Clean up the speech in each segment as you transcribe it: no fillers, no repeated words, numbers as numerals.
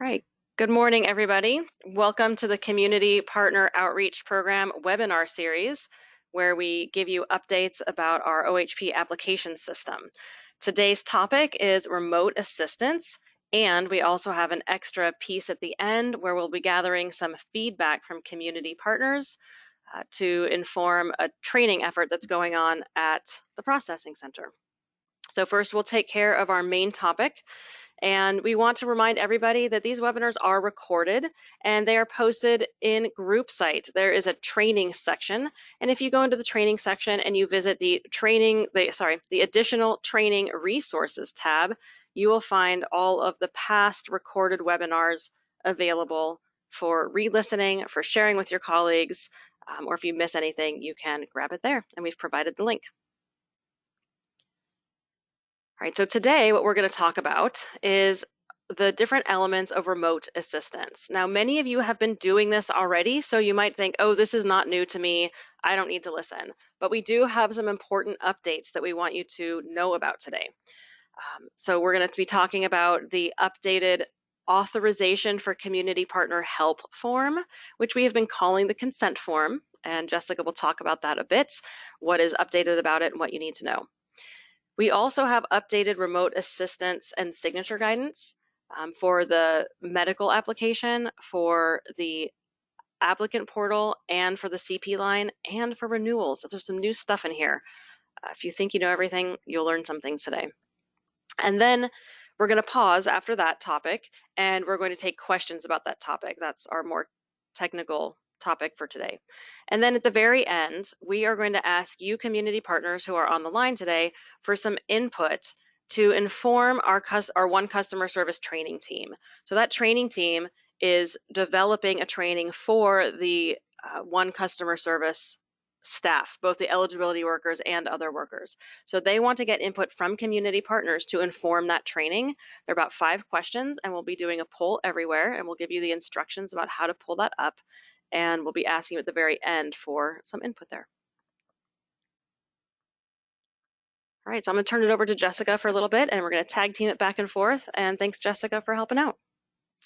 Right. Good morning, everybody. Welcome to the Community Partner Outreach Program webinar series, where we give you updates about our OHP application system. Today's topic is remote assistance, and we also have an extra piece at the end where we'll be gathering some feedback from community partners to inform a training effort that's going on at the processing center. So first, we'll take care of our main topic. And we want to remind everybody that these webinars are recorded and they are posted in GroupSite. There is a training section. And if you go into the training section and you visit the additional training resources tab, you will find all of the past recorded webinars available for re-listening, for sharing with your colleagues, or if you miss anything, you can grab it there. And we've provided the link. All right, so today what we're going to talk about is the different elements of remote assistance. Now, many of you have been doing this already, so you might think, oh, this is not new to me. I don't need to listen. But we do have some important updates that we want you to know about today. So we're going to be talking about the updated authorization for community partner help form, which we have been calling the consent form. And Jessica will talk about that a bit, what is updated about it and what you need to know. We also have updated remote assistance and signature guidance for the medical application, for the applicant portal, and for the CP line, and for renewals. So there's some new stuff in here. If you think you know everything, you'll learn some things today. And then we're going to pause after that topic, and we're going to take questions about that topic. That's our more technical topic for today. And then at the very end, we are going to ask you community partners who are on the line today for some input to inform our one customer service training team. So that training team is developing a training for the one customer service staff, both the eligibility workers and other workers. So they want to get input from community partners to inform that training. There are about 5 questions, and we'll be doing a poll everywhere, and we'll give you the instructions about how to pull that up. And we'll be asking you at the very end for some input there. All right, so I'm going to turn it over to Jessica for a little bit, and we're going to tag team it back and forth. And thanks, Jessica, for helping out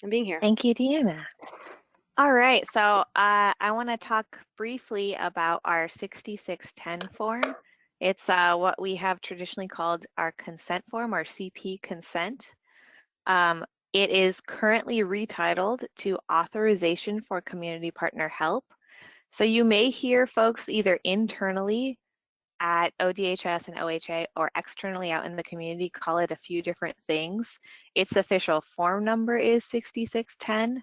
and being here. Thank you, Deanna. All right, so I want to talk briefly about our 6610 form. It's what we have traditionally called our consent form, or CP consent. It is currently retitled to Authorization for Community Partner Help. So you may hear folks either internally at ODHS and OHA or externally out in the community call it a few different things. Its official form number is 6610.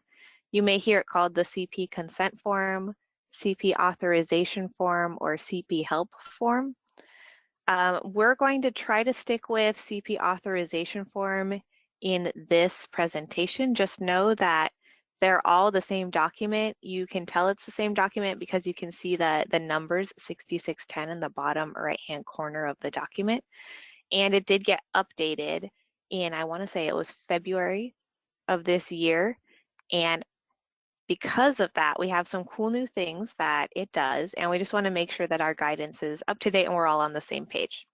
You may hear it called the CP consent form, CP authorization form, or CP help form. We're going to try to stick with CP authorization form in this presentation. Just know that they're all the same document. You can tell it's the same document because you can see the numbers 6610 in the bottom right-hand corner of the document. And it did get updated in, I want to say it was February of this year. And because of that, we have some cool new things that it does, and we just want to make sure that our guidance is up to date and we're all on the same page.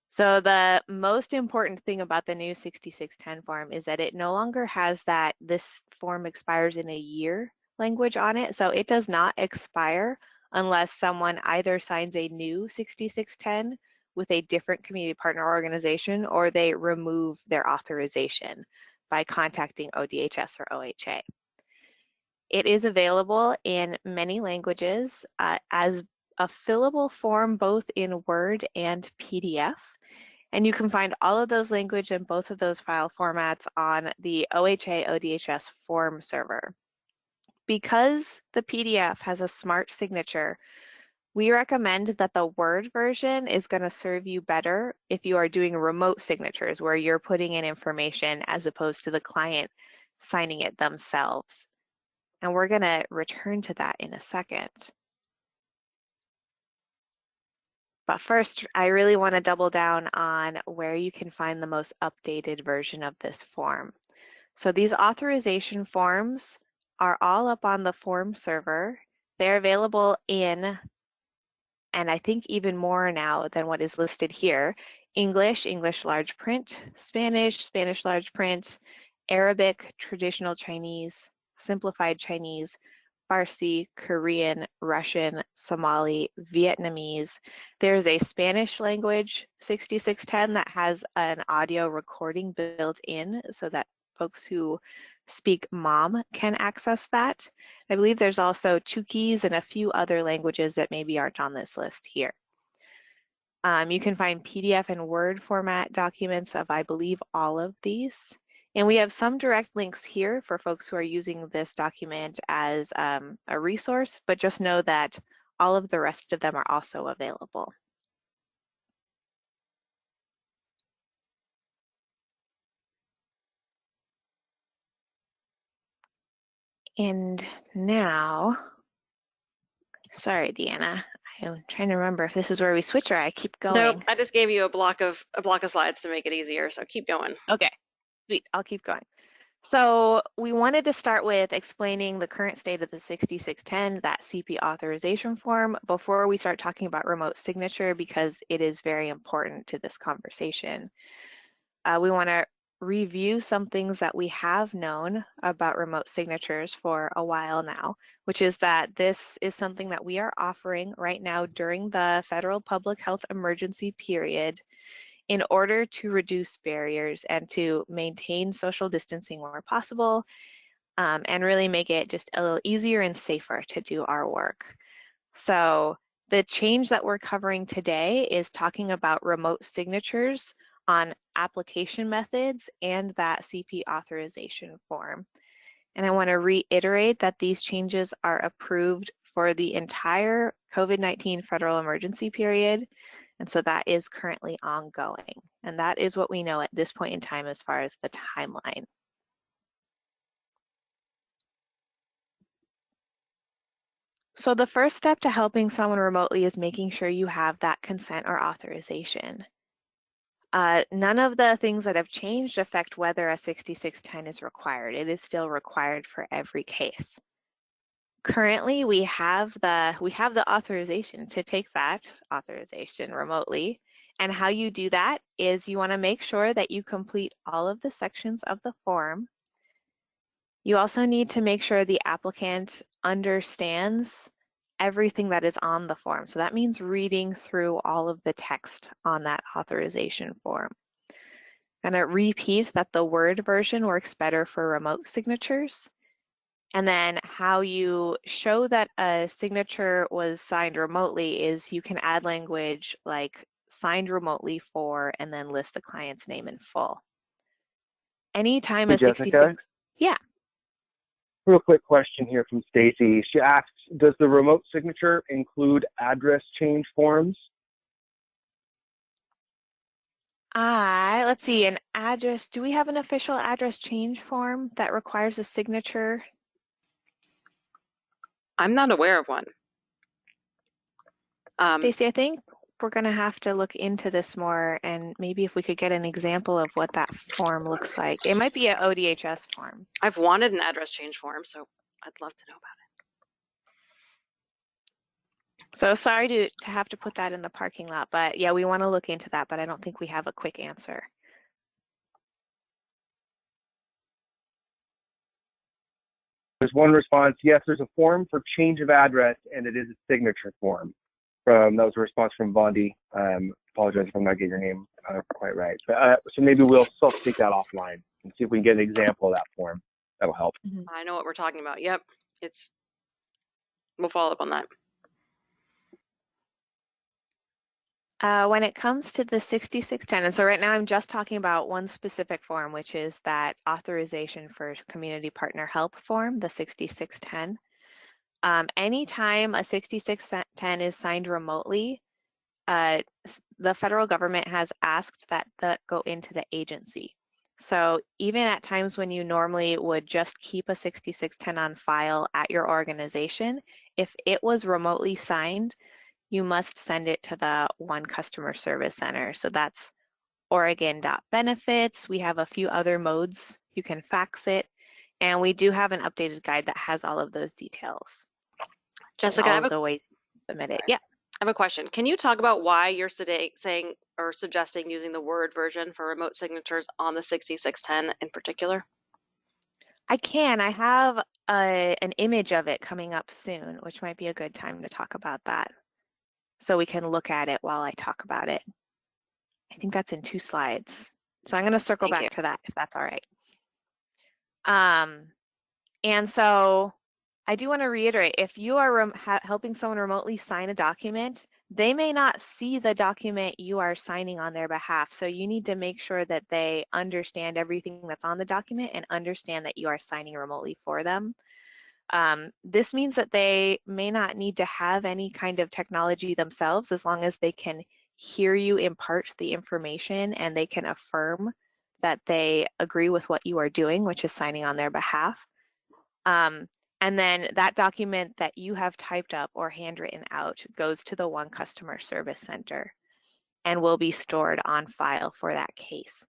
So the most important thing about the new 6610 form is that it no longer has that this form expires in a year language on it. So it does not expire unless someone either signs a new 6610 with a different community partner organization or they remove their authorization by contacting ODHS or OHA. It is available in many languages as a fillable form both in Word and PDF. And you can find all of those language and both of those file formats on the OHA ODHS form server. Because the PDF has a smart signature, we recommend that the Word version is going to serve you better if you are doing remote signatures where you're putting in information as opposed to the client signing it themselves. And we're going to return to that in a second. But first, I really want to double down on where you can find the most updated version of this form. So these authorization forms are all up on the form server. They're available in, and I think even more now than what is listed here, English, English large print, Spanish, Spanish large print, Arabic, traditional Chinese, simplified Chinese, Farsi, Korean, Russian, Somali, Vietnamese. There's a Spanish language 6610 that has an audio recording built in so that folks who speak Hmong can access that. I believe there's also Chuukese and a few other languages that maybe aren't on this list here. You can find PDF and Word format documents of, I believe, all of these. And we have some direct links here for folks who are using this document as a resource, but just know that all of the rest of them are also available. And now, sorry, Deanna, I'm trying to remember if this is where we switch or I keep Nope, going. I just gave you a block of slides to make it easier, so keep going. Okay, sweet, I'll keep going. So we wanted to start with explaining the current state of the 6610, that CP authorization form, before we start talking about remote signature because it is very important to this conversation. We want to review some things that we have known about remote signatures for a while now, which is that this is something that we are offering right now during the federal public health emergency period in order to reduce barriers and to maintain social distancing where possible, and really make it just a little easier and safer to do our work. So the change that we're covering today is talking about remote signatures on application methods and that CP authorization form. And I want to reiterate that these changes are approved for the entire COVID-19 federal emergency period. And so that is currently ongoing. And that is what we know at this point in time as far as the timeline. So the first step to helping someone remotely is making sure you have that consent or authorization. None of the things that have changed affect whether a 6610 is required. It is still required for every case. Currently, we have the authorization to take that authorization remotely. And how you do that is you want to make sure that you complete all of the sections of the form. You also need to make sure the applicant understands everything that is on the form. So that means reading through all of the text on that authorization form. I'm going to repeat that the Word version works better for remote signatures. And then how you show that a signature was signed remotely is you can add language like signed remotely for, and then list the client's name in full. Anytime Hey, a Jessica, 66, yeah. real quick question here from Stacy. She asks, does the remote signature include address change forms? Let's see, an address, do we have an official address change form that requires a signature? I'm not aware of one. Stacy, I think we're going to have to look into this more and maybe if we could get an example of what that form looks like. It might be an ODHS form. I've wanted an address change form, so I'd love to know about it. So sorry to have to put that in the parking lot, but yeah, we want to look into that, but I don't think we have a quick answer. There's one response, yes, there's a form for change of address, and it is a signature form. That was a response from Bondi. Apologize if I'm not getting your name quite right. But, so maybe we'll still take that offline and see if we can get an example of that form. That'll help. I know what we're talking about. Yep, we'll follow up on that. When it comes to the 6610, and so right now I'm just talking about one specific form, which is that authorization for community partner help form, the 6610. Anytime a 6610 is signed remotely, the federal government has asked that go into the agency. So even at times when you normally would just keep a 6610 on file at your organization, if it was remotely signed, you must send it to the One Customer Service Center. So that's Oregon.benefits. We have a few other modes. You can fax it. And we do have an updated guide that has all of those details. Jessica, All of the ways to submit it. Yeah. I have a question. Can you talk about why you're saying or suggesting using the Word version for remote signatures on the 6610 in particular? I can. I have an image of it coming up soon, which might be a good time to talk about that. So we can look at it while I talk about it. I think that's in 2 slides. So I'm going to circle Thank you. back to that if that's all right. And so I do want to reiterate, if you are helping someone remotely sign a document, they may not see the document you are signing on their behalf. So you need to make sure that they understand everything that's on the document and understand that you are signing remotely for them. This means that they may not need to have any kind of technology themselves, as long as they can hear you impart the information and they can affirm that they agree with what you are doing, which is signing on their behalf. And then that document that you have typed up or handwritten out goes to the One Customer Service Center and will be stored on file for that case.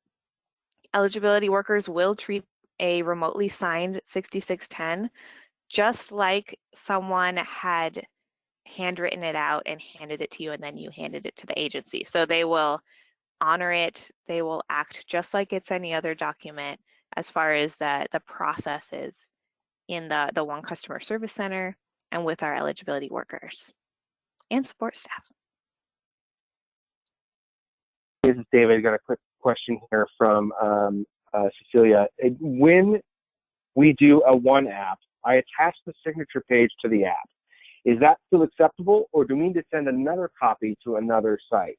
Eligibility workers will treat a remotely signed 6610 just like someone had handwritten it out and handed it to you, and then you handed it to the agency. So they will honor it. They will act just like it's any other document as far as the process is in the One Customer Service Center and with our eligibility workers and support staff. This is David. I got a quick question here from Cecilia. When we do a One app, I attach the signature page to the app. Is that still acceptable, or do we need to send another copy to another site?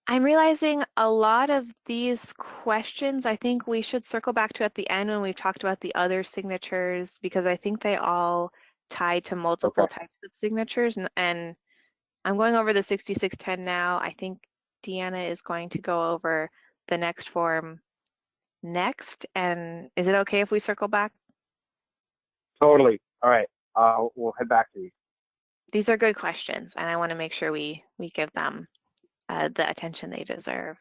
I'm realizing a lot of these questions I think we should circle back to at the end when we've talked about the other signatures, because I think they all tie to multiple types of signatures. And I'm going over the 6610 now. I think Deanna is going to go over the next form next. And is it okay if we circle back? Totally. All right. We'll head back to these. These are good questions, and I want to make sure we give them the attention they deserve.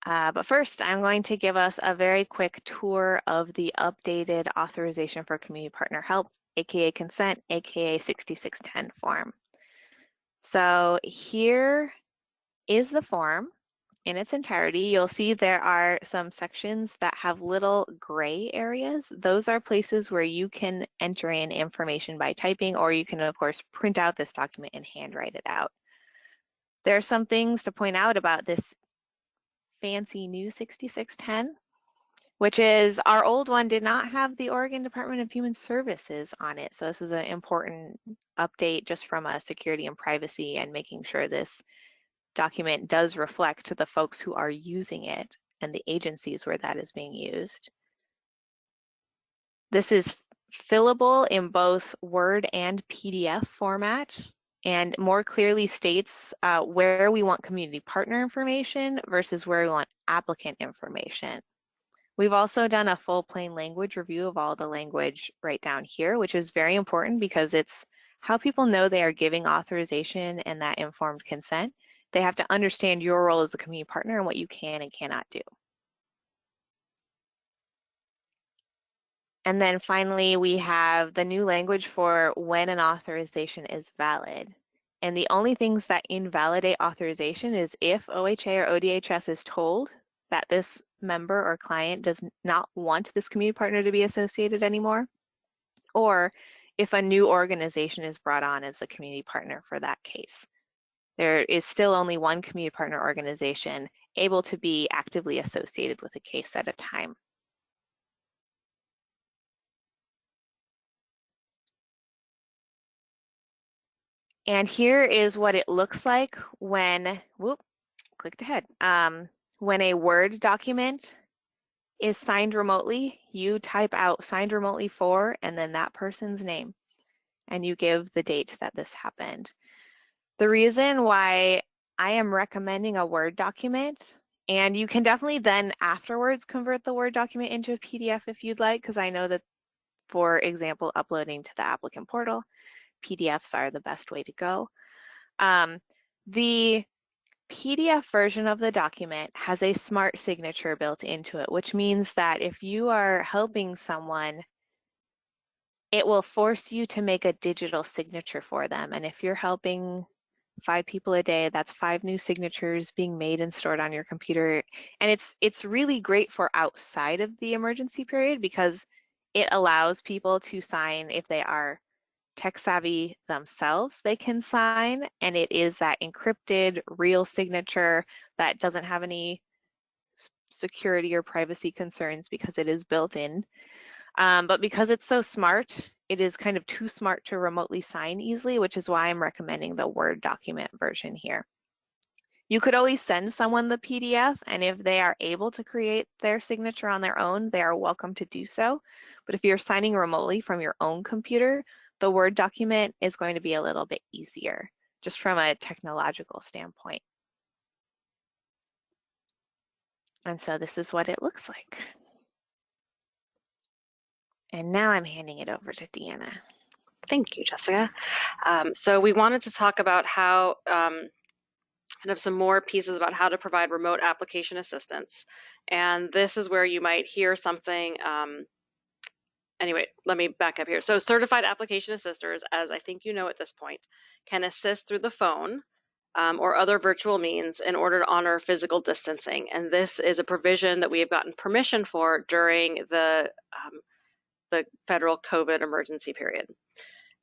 But first, I'm going to give us a very quick tour of the updated authorization for community partner help, aka consent, aka 6610 form. So here is the form in its entirety. You'll see there are some sections that have little gray areas. Those are places where you can enter in information by typing, or you can, of course, print out this document and handwrite it out. There are some things to point out about this fancy new 6610, which is our old one did not have the Oregon Department of Human Services on it. So this is an important update just from a security and privacy and making sure this document does reflect the folks who are using it and the agencies where that is being used. This is fillable in both Word and PDF format, and more clearly states where we want community partner information versus where we want applicant information. We've also done a full plain language review of all the language right down here, which is very important because it's how people know they are giving authorization and that informed consent. They have to understand your role as a community partner and what you can and cannot do. And then finally, we have the new language for when an authorization is valid. And the only things that invalidate authorization is if OHA or ODHS is told that this member or client does not want this community partner to be associated anymore, or if a new organization is brought on as the community partner for that case. There is still only one community partner organization able to be actively associated with a case at a time. And here is what it looks like when, clicked ahead. When a Word document is signed remotely, you type out signed remotely for, and then that person's name, and you give the date that this happened. The reason why I am recommending a Word document, and you can definitely then afterwards convert the Word document into a PDF if you'd like, because I know that, for example, uploading to the applicant portal, PDFs are the best way to go. The PDF version of the document has a smart signature built into it, which means that if you are helping someone, it will force you to make a digital signature for them. And if you're helping 5 people a day. That's 5 new signatures being made and stored on your computer. And it's really great for outside of the emergency period because it allows people to sign if they are tech savvy themselves, they can sign, and it is that encrypted real signature that doesn't have any security or privacy concerns because it is built in. But because it's so smart, it is kind of too smart to remotely sign easily, which is why I'm recommending the Word document version here. You could always send someone the PDF, and if they are able to create their signature on their own, they are welcome to do so. But if you're signing remotely from your own computer, the Word document is going to be a little bit easier, just from a technological standpoint. And so this is what it looks like. And now I'm handing it over to Deanna. Thank you, Jessica. So we wanted to talk about how kind of some more pieces about how to provide remote application assistance. And this is where you might hear something. Anyway, let me back up here. So certified application assisters, as I think you know at this point, can assist through the phone or other virtual means in order to honor physical distancing. And this is a provision that we have gotten permission for during the federal COVID emergency period.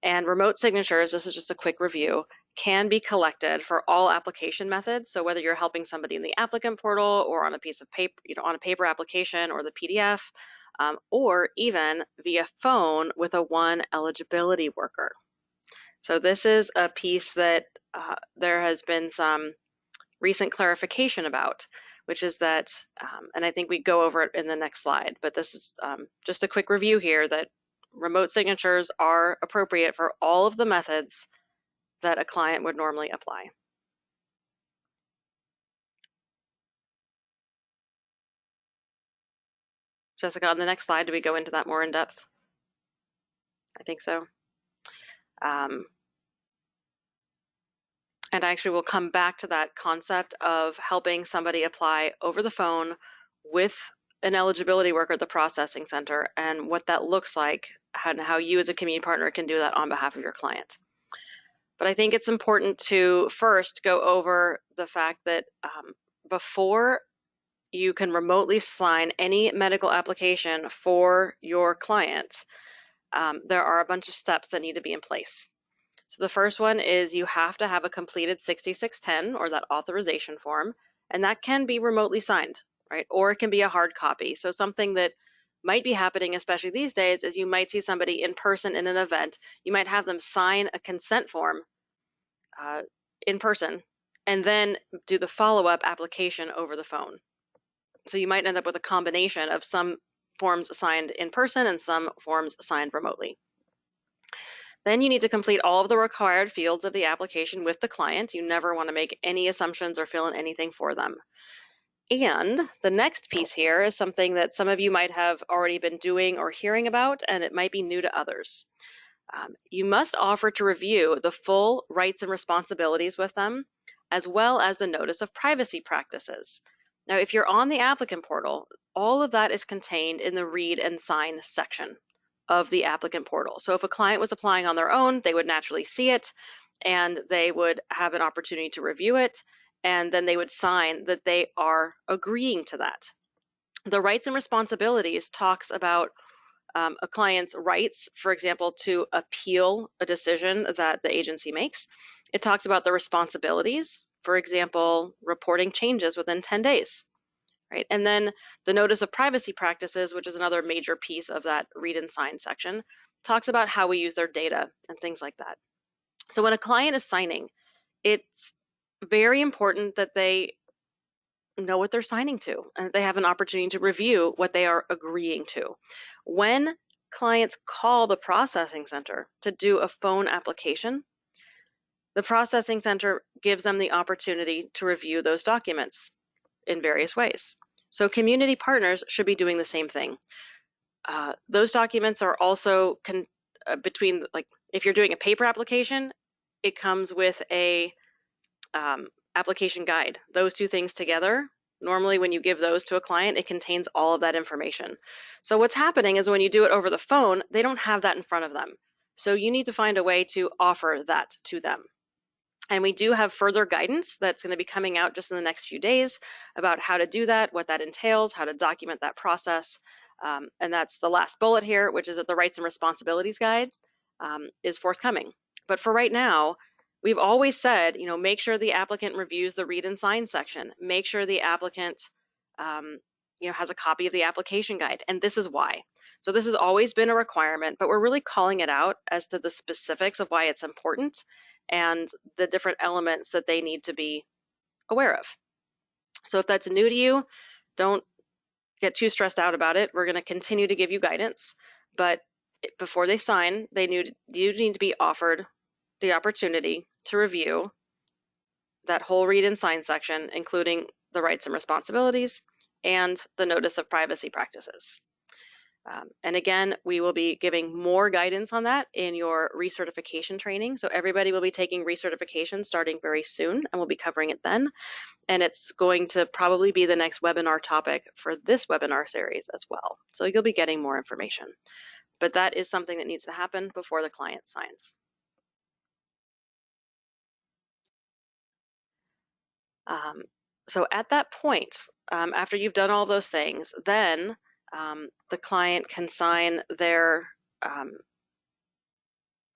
And remote signatures, this is just a quick review, can be collected for all application methods. So whether you're helping somebody in the applicant portal or on a piece of paper, on a paper application or the PDF, or even via phone with a one eligibility worker. So this is a piece that there has been some recent clarification about, which is that, and I think we go over it in the next slide, but this is just a quick review here that remote signatures are appropriate for all of the methods that a client would normally apply. Jessica, on the next slide, do we go into that more in depth? I think so. And actually, we'll come back to that concept of helping somebody apply over the phone with an eligibility worker at the processing center and what that looks like and how you as a community partner can do that on behalf of your client. But I think it's important to first go over the fact that before you can remotely sign any medical application for your client, there are a bunch of steps that need to be in place. So the first one is you have to have a completed 6610 or that authorization form, and that can be remotely signed, right? Or it can be a hard copy. So something that might be happening, especially these days, is you might see somebody in person in an event. You might have them sign a consent form in person and then do the follow-up application over the phone. So you might end up with a combination of some forms signed in person and some forms signed remotely. Then you need to complete all of the required fields of the application with the client. You never want to make any assumptions or fill in anything for them. And the next piece here is something that some of you might have already been doing or hearing about, and it might be new to others. You must offer to review the full rights and responsibilities with them, as well as the notice of privacy practices. Now, if you're on the applicant portal, all of that is contained in the read and sign section of the applicant portal. So if a client was applying on their own, they would naturally see it and they would have an opportunity to review it, and then they would sign that they are agreeing to that. The rights and responsibilities talks about a client's rights, for example, to appeal a decision that the agency makes. It talks about the responsibilities, for example, reporting changes within 10 days. Right? And then the notice of privacy practices, which is another major piece of that read and sign section, talks about how we use their data and things like that. So when a client is signing, it's very important that they know what they're signing to and they have an opportunity to review what they are agreeing to. When clients call the processing center to do a phone application, the processing center gives them the opportunity to review those documents in various ways. So community partners should be doing the same thing. Those documents are also between, like, if you're doing a paper application, it comes with a application guide. Those two things together, normally when you give those to a client, it contains all of that information. So what's happening is when you do it over the phone, they don't have that in front of them. So you need to find a way to offer that to them. And we do have further guidance that's going to be coming out just in the next few days about how to do that, what that entails, how to document that process. And that's the last bullet here, which is that the Rights and Responsibilities Guide is forthcoming. But for right now, we've always said, make sure the applicant reviews the read and sign section. Make sure the applicant, has a copy of the application guide. And this is why. So this has always been a requirement, but we're really calling it out as to the specifics of why it's important and the different elements that they need to be aware of. So if that's new to you, don't get too stressed out about it. We're going to continue to give you guidance, but before they sign, you need to be offered the opportunity to review that whole read and sign section, including the rights and responsibilities and the notice of privacy practices. And again, we will be giving more guidance on that in your recertification training. So everybody will be taking recertification starting very soon, and we'll be covering it then. And it's going to probably be the next webinar topic for this webinar series as well. So you'll be getting more information. But that is something that needs to happen before the client signs. So at that point, after you've done all those things, then the client can sign their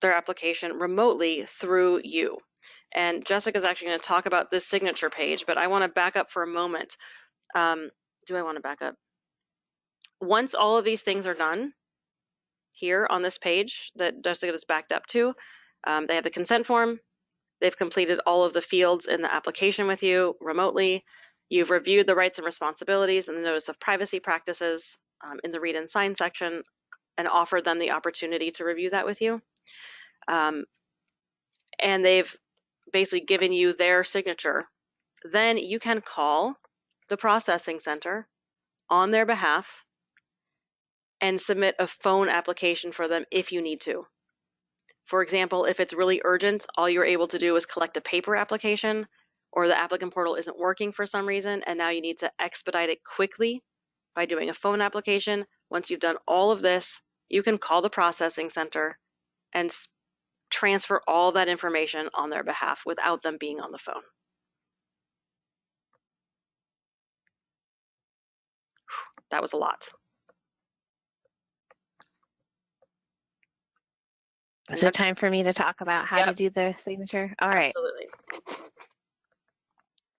application remotely through you. And Jessica's actually going to talk about this signature page, but I want to back up for a moment. Do I want to back up? Once all of these things are done here on this page that Jessica is backed up to, they have the consent form. They've completed all of the fields in the application with you remotely. You've reviewed the rights and responsibilities and the notice of privacy practices in the read and sign section and offered them the opportunity to review that with you. And they've basically given you their signature. Then you can call the processing center on their behalf and submit a phone application for them if you need to. For example, if it's really urgent, all you're able to do is collect a paper application, or the applicant portal isn't working for some reason, and now you need to expedite it quickly by doing a phone application. Once you've done all of this, you can call the processing center and transfer all that information on their behalf without them being on the phone. That was a lot. Is it time for me to talk about how to do the signature? All right. Absolutely.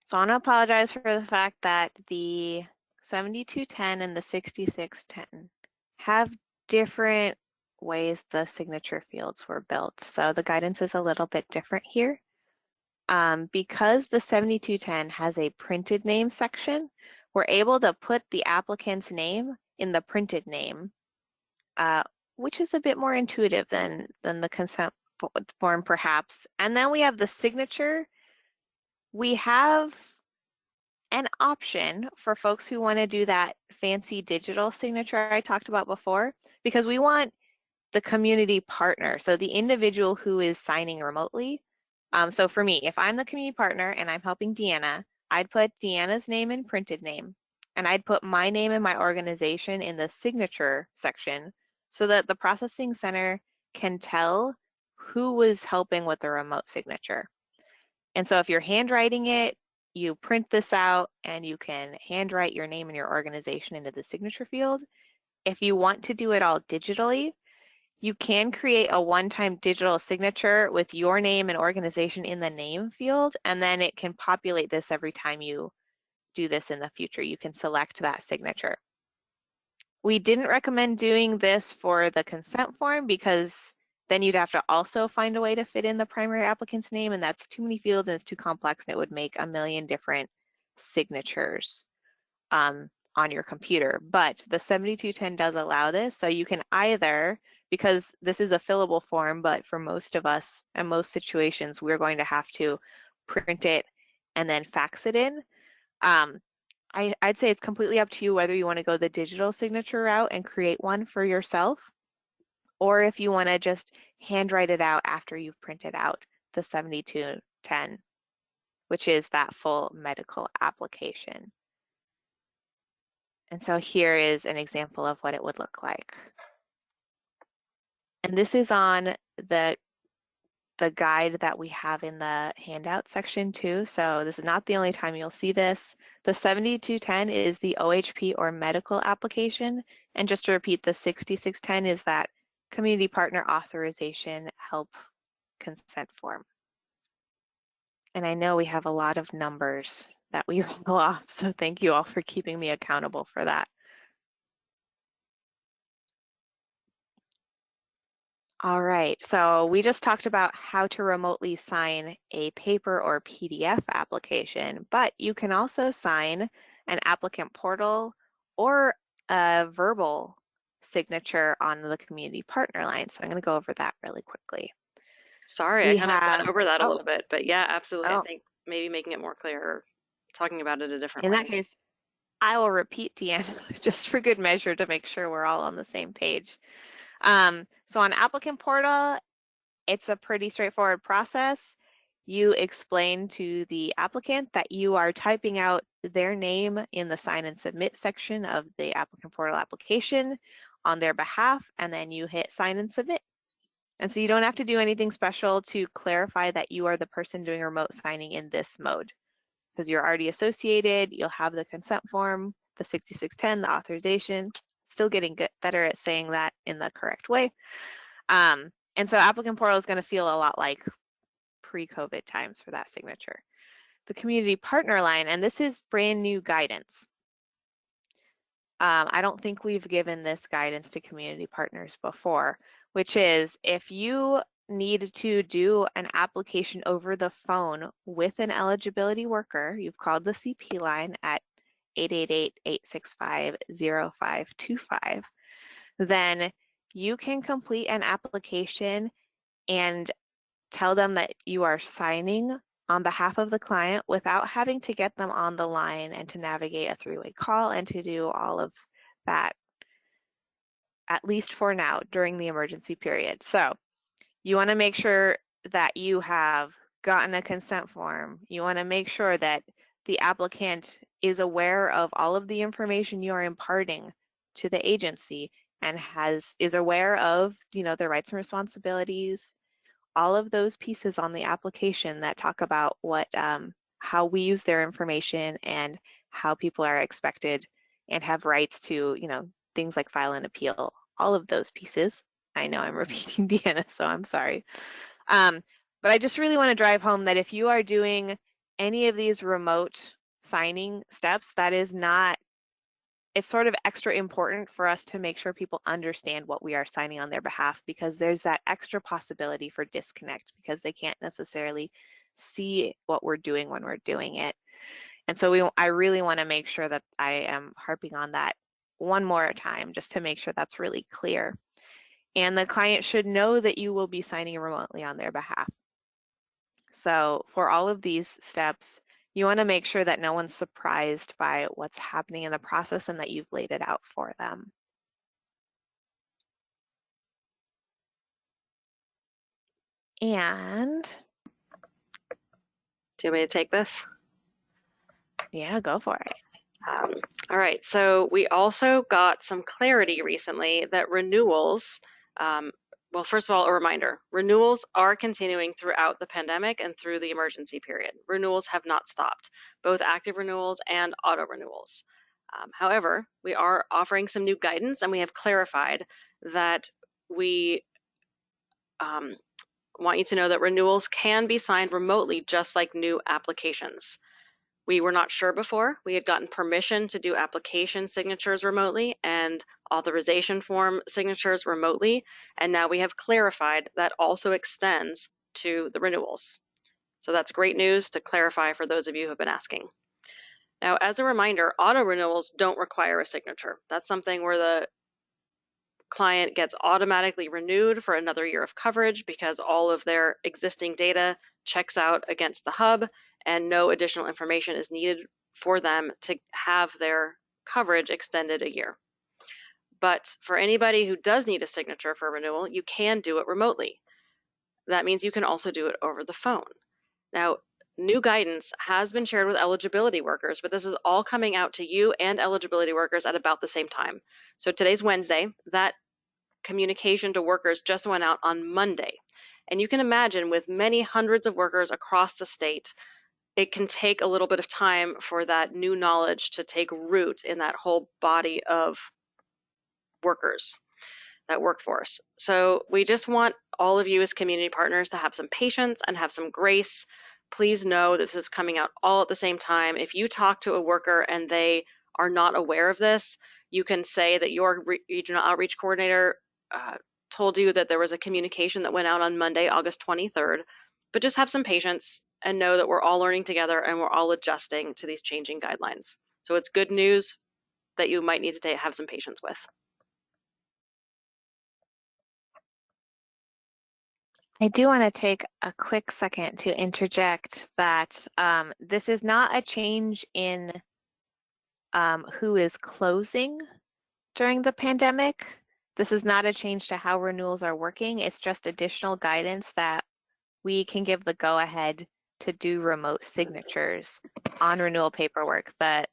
So I want to apologize for the fact that the 7210 and the 6610 have different ways the signature fields were built. So the guidance is a little bit different here. Because the 7210 has a printed name section, we're able to put the applicant's name in the printed name, which is a bit more intuitive than the consent form perhaps. And then we have the signature. We have an option for folks who want to do that fancy digital signature I talked about before, because we want the community partner, so the individual who is signing remotely. So for me, if I'm the community partner and I'm helping Deanna, I'd put Deanna's name in printed name, and I'd put my name and my organization in the signature section so that the processing center can tell who was helping with the remote signature. And so if you're handwriting it, you print this out and you can handwrite your name and your organization into the signature field. If you want to do it all digitally, you can create a one-time digital signature with your name and organization in the name field, and then it can populate this every time you do this in the future. You can select that signature. We didn't recommend doing this for the consent form because then you'd have to also find a way to fit in the primary applicant's name, and that's too many fields and it's too complex, and it would make a million different signatures on your computer. But the 7210 does allow this, so you can either, because this is a fillable form, but for most of us and most situations, we're going to have to print it and then fax it in. I'd say it's completely up to you whether you want to go the digital signature route and create one for yourself, or if you want to just handwrite it out after you've printed out the 7210, which is that full medical application. And so here is an example of what it would look like. And this is on the the guide that we have in the handout section too. So this is not the only time you'll see this. The 7210 is the OHP or medical application. And just to repeat, the 6610 is that community partner authorization help consent form. And I know we have a lot of numbers that we roll off, so thank you all for keeping me accountable for that. All right, so we just talked about how to remotely sign a paper or PDF application, but you can also sign an applicant portal or a verbal signature on the community partner line. So I'm going to go over that really quickly. Sorry, I We kind of have, went over that a oh, little bit, but yeah, absolutely. I oh, think maybe making it more clear, or talking about it a different in that way. case, I will repeat, Deanna, just for good measure to make sure we're all on the same page. So on applicant portal, it's a pretty straightforward process. You explain to the applicant that you are typing out their name in the sign and submit section of the applicant portal application on their behalf, and then you hit sign and submit. And so you don't have to do anything special to clarify that you are the person doing remote signing in this mode, because you're already associated, you'll have the consent form, the 6610, the authorization, still getting better at saying that in the correct way. And so applicant portal is going to feel a lot like pre-COVID times for that signature. The community partner line, and this is brand new guidance. I don't think we've given this guidance to community partners before, which is if you need to do an application over the phone with an eligibility worker, you've called the CP line at 888-865-0525, then you can complete an application and tell them that you are signing on behalf of the client without having to get them on the line and to navigate a three-way call and to do all of that, at least for now, during the emergency period. So you want to make sure that you have gotten a consent form. You want to make sure that the applicant is aware of all of the information you are imparting to the agency and is aware of, their rights and responsibilities, all of those pieces on the application that talk about how we use their information and how people are expected and have rights to, things like file an appeal, all of those pieces. I know I'm repeating Deanna, so I'm sorry. But I just really want to drive home that if you are doing any of these remote signing steps, that is not, it's sort of extra important for us to make sure people understand what we are signing on their behalf, because there's that extra possibility for disconnect because they can't necessarily see what we're doing when we're doing it. And so I really want to make sure that I am harping on that one more time just to make sure that's really clear. And the client should know that you will be signing remotely on their behalf. So for all of these steps, you want to make sure that no one's surprised by what's happening in the process and that you've laid it out for them. And Do you want me to take this? yeah, go for it. All right, so we also got some clarity recently that renewals, well, first of all, a reminder, renewals are continuing throughout the pandemic and through the emergency period. Renewals have not stopped, both active renewals and auto renewals. However, we are offering some new guidance, and we have clarified that we want you to know that renewals can be signed remotely just like new applications. We were not sure before. We had gotten permission to do application signatures remotely and authorization form signatures remotely, and now we have clarified that also extends to the renewals. So that's great news to clarify for those of you who have been asking. Now, as a reminder, auto renewals don't require a signature. That's something where the client gets automatically renewed for another year of coverage because all of their existing data checks out against the hub and no additional information is needed for them to have their coverage extended a year. But for anybody who does need a signature for renewal, you can do it remotely. That means you can also do it over the phone. Now, new guidance has been shared with eligibility workers, but this is all coming out to you and eligibility workers at about the same time. So today's Wednesday. That communication to workers just went out on Monday. And you can imagine with many hundreds of workers across the state, it can take a little bit of time for that new knowledge to take root in that whole body of workers, that workforce. So we just want all of you as community partners to have some patience and have some grace. Please know this is coming out all at the same time. If you talk to a worker and they are not aware of this, you can say that your regional outreach coordinator told you that there was a communication that went out on Monday, August 23rd, but just have some patience and know that we're all learning together and we're all adjusting to these changing guidelines. So it's good news that you might need to have some patience with. I do want to take a quick second to interject that this is not a change in who is closing during the pandemic. This is not a change to how renewals are working. It's just additional guidance that we can give the go-ahead to do remote signatures on renewal paperwork. That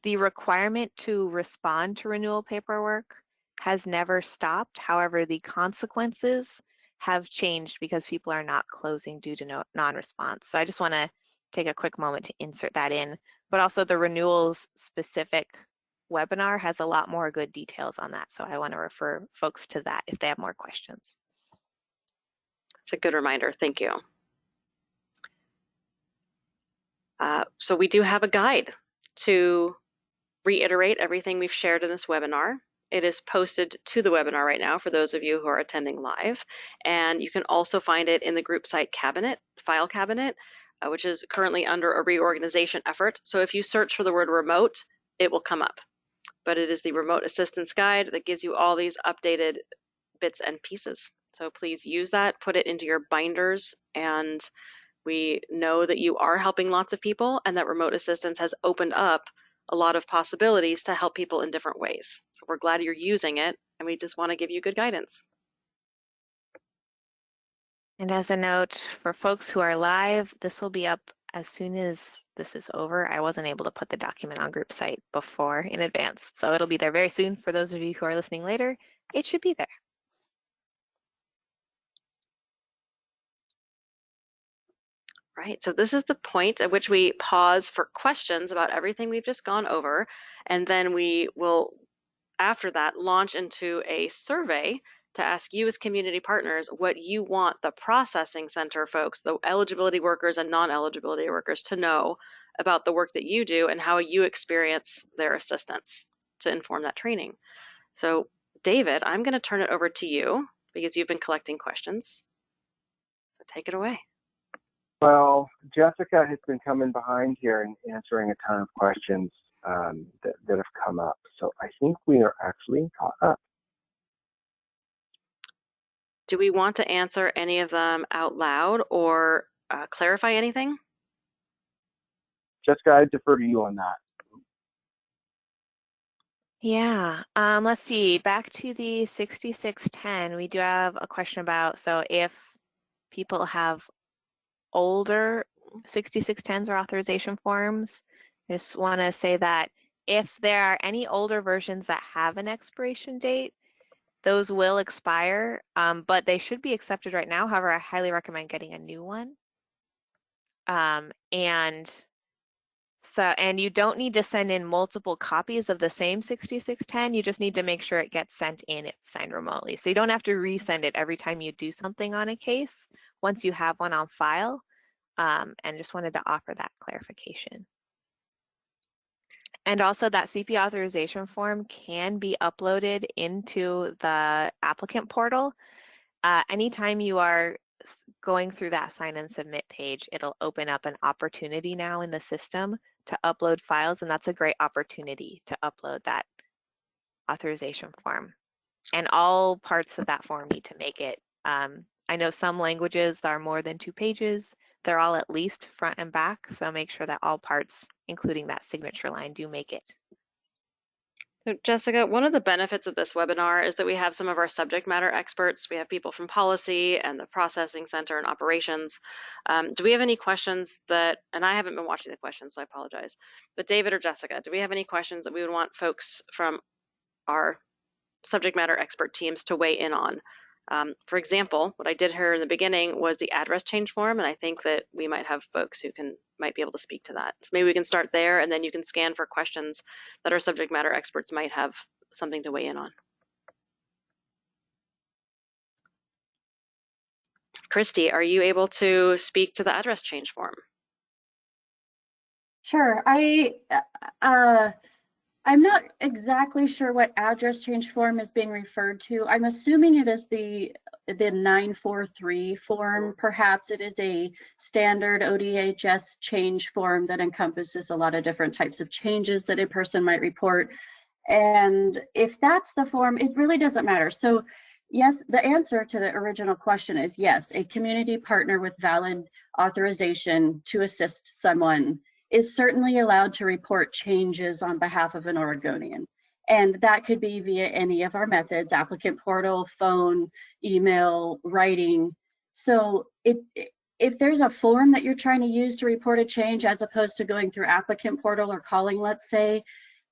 the requirement to respond to renewal paperwork has never stopped. However, the consequences have changed because people are not closing due to non-response. So I just want to take a quick moment to insert that in, but also the renewals specific webinar has a lot more good details on that. So I want to refer folks to that if they have more questions. It's a good reminder. Thank you. So we do have a guide to reiterate everything we've shared in this webinar. It is posted to the webinar right now for those of you who are attending live. And you can also find it in the group site cabinet, file cabinet, which is currently under a reorganization effort. So if you search for the word remote, it will come up. But it is the remote assistance guide that gives you all these updated bits and pieces. So please use that, put it into your binders, and we know that you are helping lots of people and that remote assistance has opened up a lot of possibilities to help people in different ways. So we're glad you're using it, and we just want to give you good guidance. And as a note for folks who are live, this will be up as soon as this is over. I wasn't able to put the document on group site before in advance, so it'll be there very soon. For those of you who are listening later, it should be there. Right, so this is the point at which we pause for questions about everything we've just gone over, and then we will, after that, launch into a survey to ask you as community partners what you want the processing center folks, the eligibility workers and non-eligibility workers, to know about the work that you do and how you experience their assistance to inform that training. So David, I'm going to turn it over to you because you've been collecting questions. So take it away. Well, Jessica has been coming behind here and answering a ton of questions that have come up. So I think we are actually caught up. Do we want to answer any of them out loud or clarify anything? Jessica, I defer to you on that. Yeah, let's see, back to the 6610, we do have a question about, so if people have older 6610s or authorization forms, I just want to say that if there are any older versions that have an expiration date, those will expire, but they should be accepted right now. However, I highly recommend getting a new one. And you don't need to send in multiple copies of the same 6610. You just need to make sure it gets sent in if signed remotely. So you don't have to resend it every time you do something on a case once you have one on file. And just wanted to offer that clarification. And also that CP authorization form can be uploaded into the applicant portal. Anytime you are going through that sign and submit page, it'll open up an opportunity now in the system to upload files, and that's a great opportunity to upload that authorization form. And all parts of that form need to make it. I know some languages are more than 2 pages. They're all at least front and back, so make sure that all parts, including that signature line, do make it. So Jessica, one of the benefits of this webinar is that we have some of our subject matter experts. We have people from policy and the processing center and operations. Do we have any questions that, and I haven't been watching the questions, so I apologize, but David or Jessica, do we have any questions that we would want folks from our subject matter expert teams to weigh in on For example, what I did here in the beginning was the address change form, and I think that we might have folks who might be able to speak to that. So maybe we can start there, and then you can scan for questions that our subject matter experts might have something to weigh in on. Christy, are you able to speak to the address change form? Sure. I'm not exactly sure what address change form is being referred to. I'm assuming it is the 943 form. Perhaps it is a standard ODHS change form that encompasses a lot of different types of changes that a person might report. And if that's the form, it really doesn't matter. So yes, the answer to the original question is yes, a community partner with valid authorization to assist someone is certainly allowed to report changes on behalf of an Oregonian. And that could be via any of our methods, applicant portal, phone, email, writing. So if there's a form that you're trying to use to report a change as opposed to going through applicant portal or calling, let's say,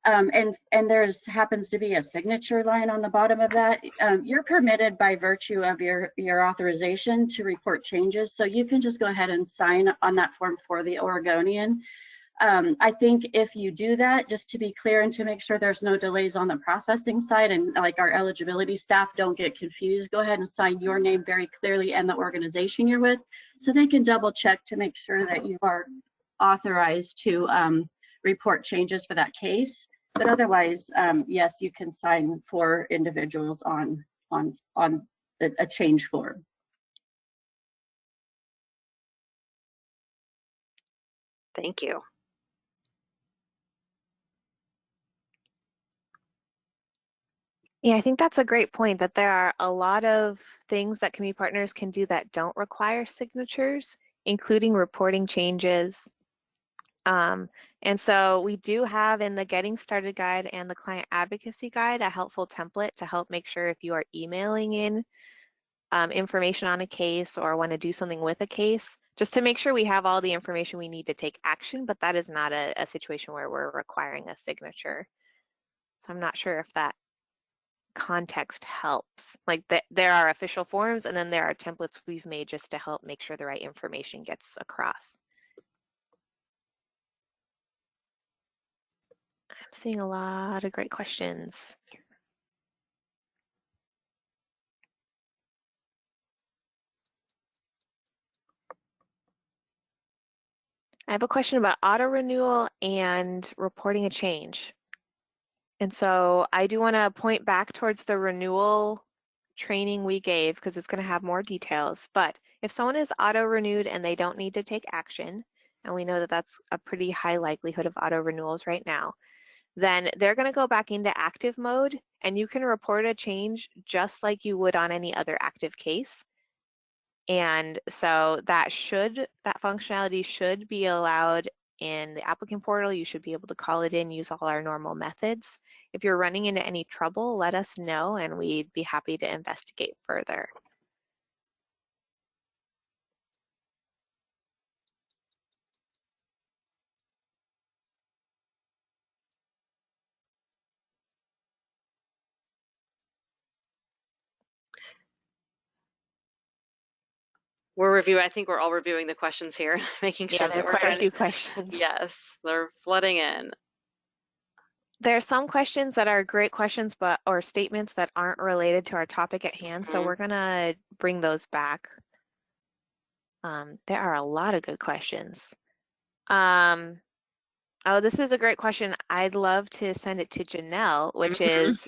and there's happens to be a signature line on the bottom of that, you're permitted by virtue of your authorization to report changes. So you can just go ahead and sign on that form for the Oregonian. I think if you do that, just to be clear and to make sure there's no delays on the processing side and like our eligibility staff don't get confused, go ahead and sign your name very clearly and the organization you're with so they can double check to make sure that you are authorized to report changes for that case. But otherwise, yes, you can sign for individuals on a change form. Thank you. Yeah, I think that's a great point, that there are a lot of things that community partners can do that don't require signatures, including reporting changes. And so we do have in the Getting Started Guide and the Client Advocacy Guide a helpful template to help make sure if you are emailing in information on a case or want to do something with a case, just to make sure we have all the information we need to take action, but that is not a situation where we're requiring a signature. So I'm not sure if that context helps. Like there are official forms and then there are templates we've made just to help make sure the right information gets across. I'm seeing a lot of great questions. I have a question about auto renewal and reporting a change. And so I do want to point back towards the renewal training we gave because it's going to have more details. But if someone is auto renewed and they don't need to take action, and we know that that's a pretty high likelihood of auto renewals right now, then they're going to go back into active mode and you can report a change just like you would on any other active case. And so that functionality should be allowed in the applicant portal. You should be able to call it in, use all our normal methods. If you're running into any trouble, let us know and we'd be happy to investigate further. I think we're all reviewing the questions here, making sure Yeah, there that are we're quite a ready. few questions. Yes, they're flooding in. There are some questions that are great questions, or statements that aren't related to our topic at hand. So we're gonna bring those back. There are a lot of good questions. Oh, this is a great question. I'd love to send it to Janelle, which is,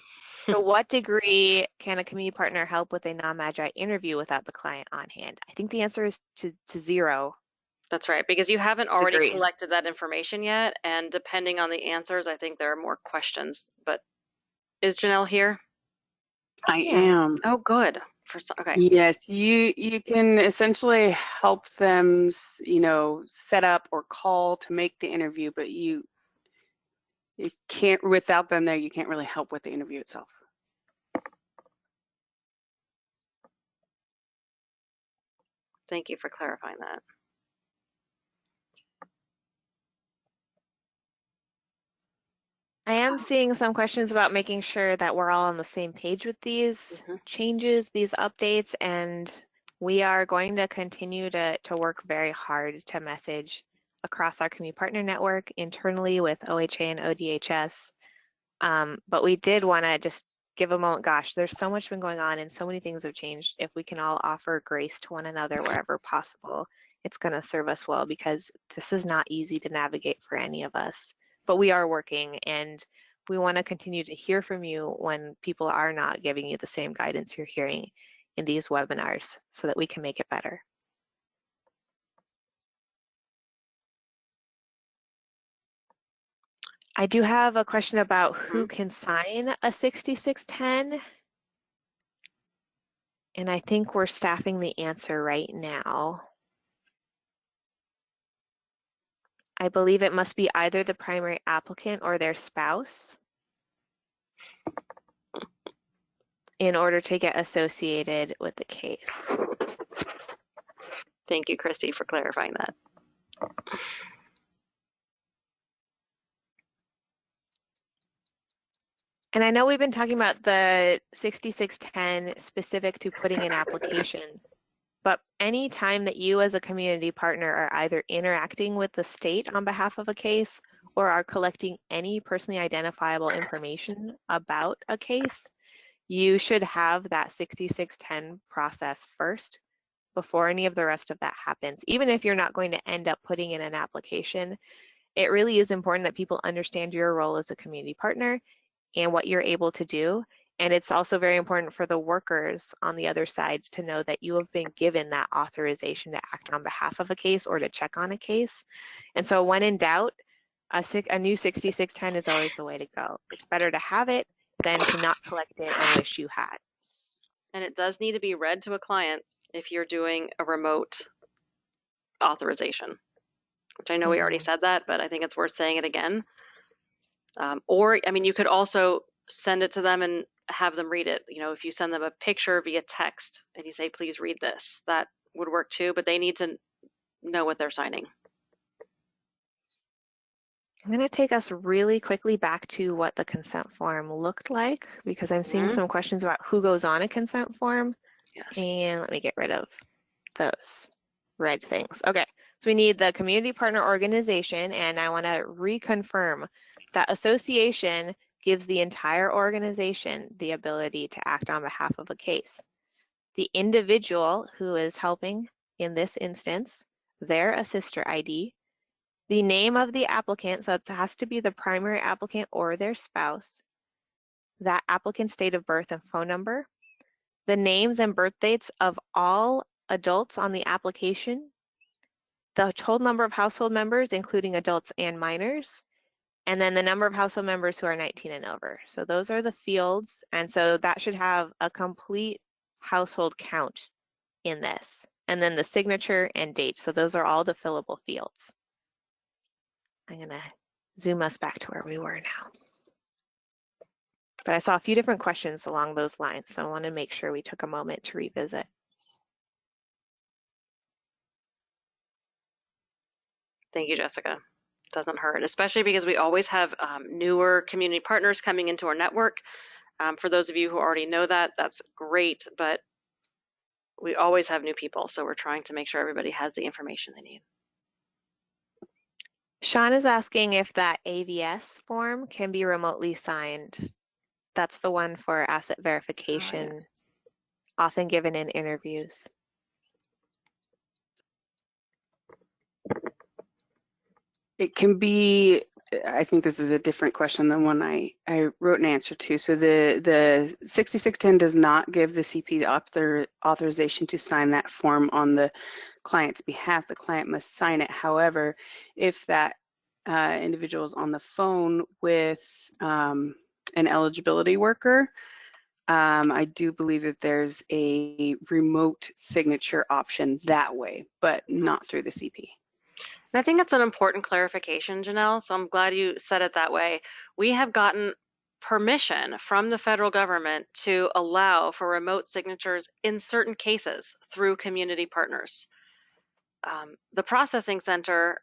to what degree can a community partner help with a non-Magi interview without the client on hand? I think the answer is to 0. That's right, because you haven't already Degree. collected that information yet, and depending on the answers, I think there are more questions. But is Janelle here? I am. Oh, good. Okay. Yes, you can essentially help them, set up or call to make the interview, but you can't, without them there, you can't really help with the interview itself. Thank you for clarifying that. I am seeing some questions about making sure that we're all on the same page with these changes, these updates, and we are going to continue to work very hard to message across our community partner network internally with OHA and ODHS. But we did want to just give a moment. Gosh, there's so much been going on and so many things have changed. If we can all offer grace to one another wherever possible, it's going to serve us well, because this is not easy to navigate for any of us. But we are working, and we want to continue to hear from you when people are not giving you the same guidance you're hearing in these webinars, so that we can make it better. I do have a question about who can sign a 6610. And I think we're staffing the answer right now. I believe it must be either the primary applicant or their spouse in order to get associated with the case. Thank you, Christy, for clarifying that. And I know we've been talking about the 6610 specific to putting in applications, but any time that you as a community partner are either interacting with the state on behalf of a case or are collecting any personally identifiable information about a case, you should have that 6610 process first before any of the rest of that happens. Even if you're not going to end up putting in an application, it really is important that people understand your role as a community partner and what you're able to do. And it's also very important for the workers on the other side to know that you have been given that authorization to act on behalf of a case or to check on a case. And so when in doubt, a new 6610 is always the way to go. It's better to have it than to not collect it and wish you had. And it does need to be read to a client if you're doing a remote authorization, which I know we already said that, but I think it's worth saying it again. Or, I mean, you could also send it to them and have them read it. You know, if you send them a picture via text and you say, please read this, that would work too, but they need to know what they're signing. I'm going to take us really quickly back to what the consent form looked like, because I'm seeing some questions about who goes on a consent form. Yes. And let me get rid of those red things. Okay, so we need the community partner organization, and I want to reconfirm that association gives the entire organization the ability to act on behalf of a case. The individual who is helping in this instance, their assister ID, the name of the applicant, so it has to be the primary applicant or their spouse, that applicant's date of birth and phone number, the names and birth dates of all adults on the application, the total number of household members, including adults and minors, and then the number of household members who are 19 and over. So those are the fields, and so that should have a complete household count in this. And then the signature and date. So those are all the fillable fields. I'm gonna zoom us back to where we were now. But I saw a few different questions along those lines, so I want to make sure we took a moment to revisit. Thank you, Jessica. Doesn't hurt, especially because we always have newer community partners coming into our network. For those of you who already know that, that's great, but we always have new people, so we're trying to make sure everybody has the information they need. Sean is asking if that AVS form can be remotely signed. That's the one for asset verification, often given in interviews. It can be, I think this is a different question than one I wrote an answer to. So the 6610 does not give the CP the authorization to sign that form on the client's behalf. The client must sign it. However, if that individual is on the phone with an eligibility worker, I do believe that there's a remote signature option that way, but not through the CP. And I think that's an important clarification, Janelle, so I'm glad you said it that way. We have gotten permission from the federal government to allow for remote signatures in certain cases through community partners. The processing center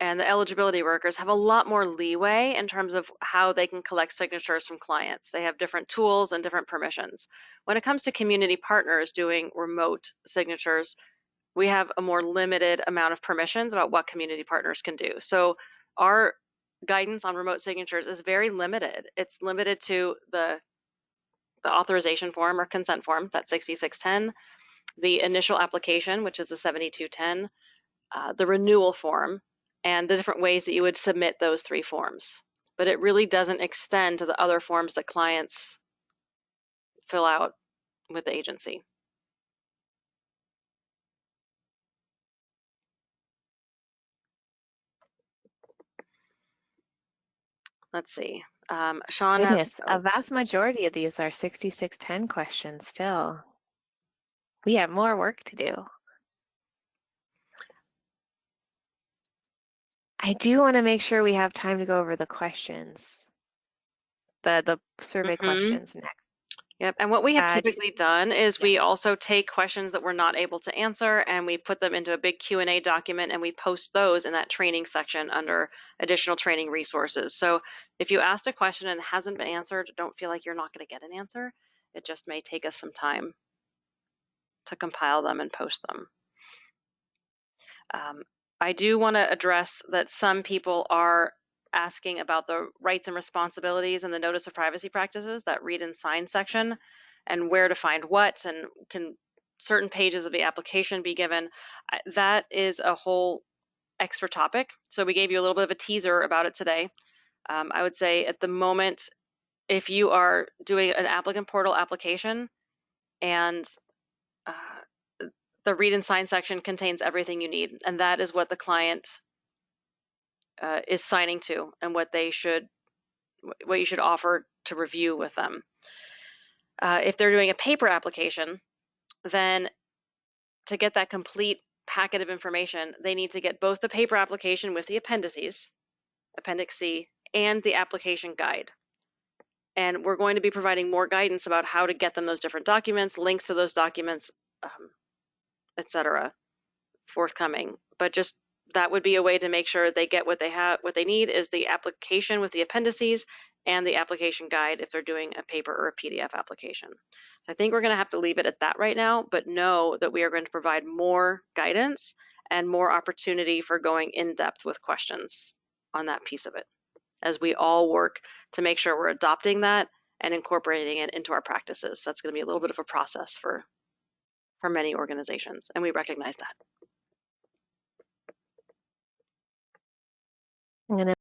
and the eligibility workers have a lot more leeway in terms of how they can collect signatures from clients. They have different tools and different permissions. When it comes to community partners doing remote signatures, we have a more limited amount of permissions about what community partners can do. So our guidance on remote signatures is very limited. It's limited to the authorization form or consent form, that's 6610, the initial application, which is the 7210, the renewal form, and the different ways that you would submit those 3 forms. But it really doesn't extend to the other forms that clients fill out with the agency. Let's see. Sean has, Goodness, a vast majority of these are 6610 questions still. We have more work to do. I do want to make sure we have time to go over the questions, the survey questions next. Yep, and what we have Do- typically done is we also take questions that we're not able to answer and we put them into a big Q&A document and we post those in that training section under additional training resources. So if you asked a question and it hasn't been answered, don't feel like you're not going to get an answer. It just may take us some time to compile them and post them. I do want to address that some people are asking about the rights and responsibilities and the notice of privacy practices, that read and sign section, and where to find what, and can certain pages of the application be given. That is a whole extra topic. So we gave you a little bit of a teaser about it today. I would say at the moment, if you are doing an applicant portal application and the read and sign section contains everything you need, and that is what the client is signing to and what you should offer to review with them. If they're doing a paper application, then to get that complete packet of information, they need to get both the paper application with the appendices, Appendix C, and the application guide. And we're going to be providing more guidance about how to get them those different documents, links to those documents, etc., forthcoming. But just that would be a way to make sure they get what they need is the application with the appendices and the application guide if they're doing a paper or a PDF application. I think we're going to have to leave it at that right now, but know that we are going to provide more guidance and more opportunity for going in depth with questions on that piece of it as we all work to make sure we're adopting that and incorporating it into our practices. That's going to be a little bit of a process for many organizations, and we recognize that. I'm going to